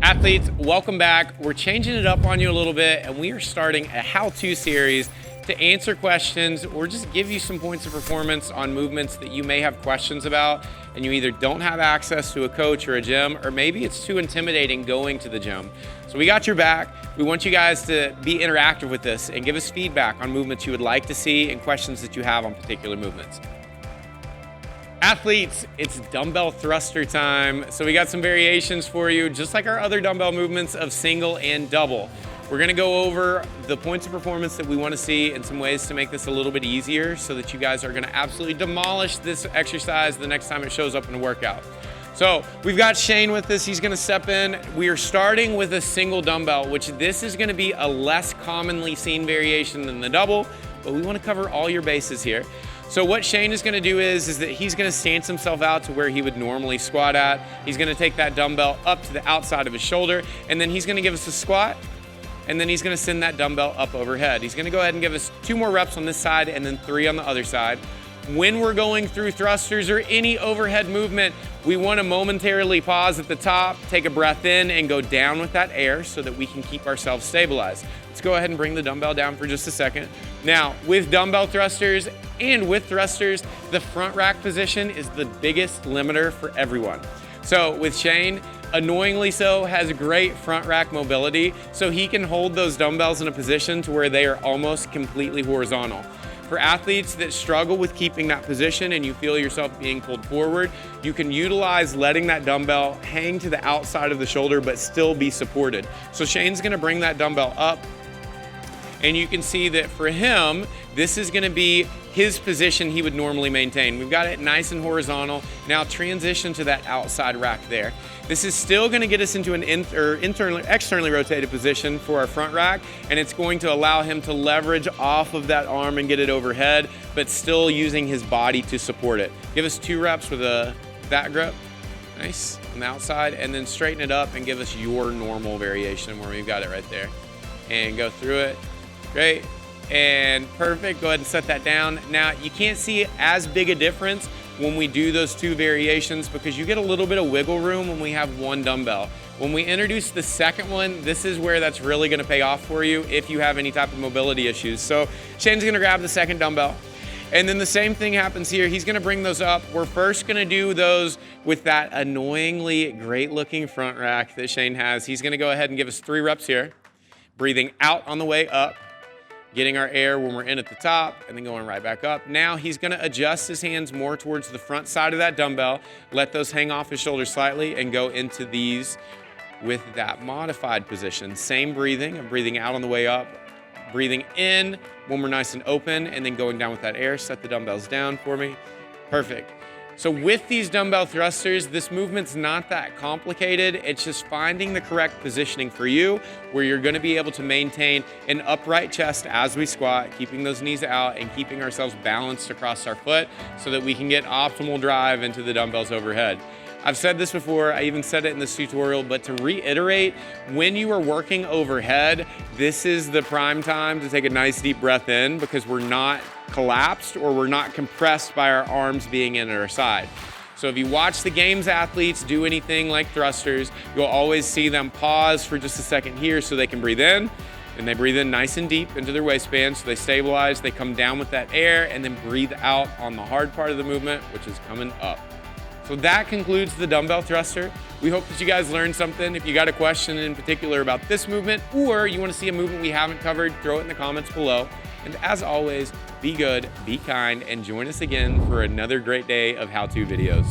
Athletes, welcome back. We're changing it up on you a little bit, and we are starting a how-to series to answer questions or just give you some points of performance on movements that you may have questions about, and you either don't have access to a coach or a gym, or maybe it's too intimidating going to the gym. So we got your back. We want you guys to be interactive with this and give us feedback on movements you would like to see and questions that you have on particular movements. Athletes, it's dumbbell thruster time. So we got some variations for you, just like our other dumbbell movements of single and double. We're gonna go over the points of performance that we wanna see and some ways to make this a little bit easier so that you guys are gonna absolutely demolish this exercise the next time it shows up in a workout. So we've got Shane with us, he's gonna step in. We are starting with a single dumbbell, which this is gonna be a less commonly seen variation than the double, but we wanna cover all your bases here. So what Shane is gonna do is that he's gonna stance himself out to where he would normally squat at. He's gonna take that dumbbell up to the outside of his shoulder, and then he's gonna give us a squat, and then he's gonna send that dumbbell up overhead. He's gonna go ahead and give us 2 more reps on this side and then 3 on the other side. When we're going through thrusters or any overhead movement, we wanna momentarily pause at the top, take a breath in, and go down with that air so that we can keep ourselves stabilized. Let's go ahead and bring the dumbbell down for just a second. Now, with dumbbell thrusters and with thrusters, the front rack position is the biggest limiter for everyone. So with Shane, annoyingly so, has great front rack mobility, so he can hold those dumbbells in a position to where they are almost completely horizontal. For athletes that struggle with keeping that position and you feel yourself being pulled forward, you can utilize letting that dumbbell hang to the outside of the shoulder but still be supported. So Shane's gonna bring that dumbbell up, and you can see that for him, this is gonna be his position he would normally maintain. We've got it nice and horizontal. Now transition to that outside rack there. This is still gonna get us into an externally rotated position for our front rack, and it's going to allow him to leverage off of that arm and get it overhead, but still using his body to support it. Give us 2 reps with that grip. Nice, on the outside, and then straighten it up and give us your normal variation where we've got it right there. And go through it. Great, and perfect. Go ahead and set that down. Now, you can't see as big a difference when we do those 2 variations because you get a little bit of wiggle room when we have 1 dumbbell. When we introduce the second one, this is where that's really gonna pay off for you if you have any type of mobility issues. So Shane's gonna grab the second dumbbell. And then the same thing happens here. He's gonna bring those up. We're first gonna do those with that annoyingly great looking front rack that Shane has. He's gonna go ahead and give us 3 reps here. Breathing out on the way up, getting our air when we're in at the top, and then going right back up. Now he's gonna adjust his hands more towards the front side of that dumbbell, let those hang off his shoulders slightly, and go into these with that modified position. Same breathing, I'm breathing out on the way up, breathing in when we're nice and open, and then going down with that air. Set the dumbbells down for me. Perfect. So with these dumbbell thrusters, this movement's not that complicated. It's just finding the correct positioning for you where you're gonna be able to maintain an upright chest as we squat, keeping those knees out and keeping ourselves balanced across our foot so that we can get optimal drive into the dumbbells overhead. I've said this before, I even said it in this tutorial, but to reiterate, when you are working overhead, this is the prime time to take a nice deep breath in because we're not collapsed or we're not compressed by our arms being in at our side. So if you watch the games athletes do anything like thrusters, you'll always see them pause for just a second here so they can breathe in, and they breathe in nice and deep into their waistband, so they stabilize, they come down with that air, and then breathe out on the hard part of the movement, which is coming up. So that concludes the dumbbell thruster. We hope that you guys learned something. If you got a question in particular about this movement, or you want to see a movement we haven't covered, throw it in the comments below. And as always, be good, be kind, and join us again for another great day of how-to videos.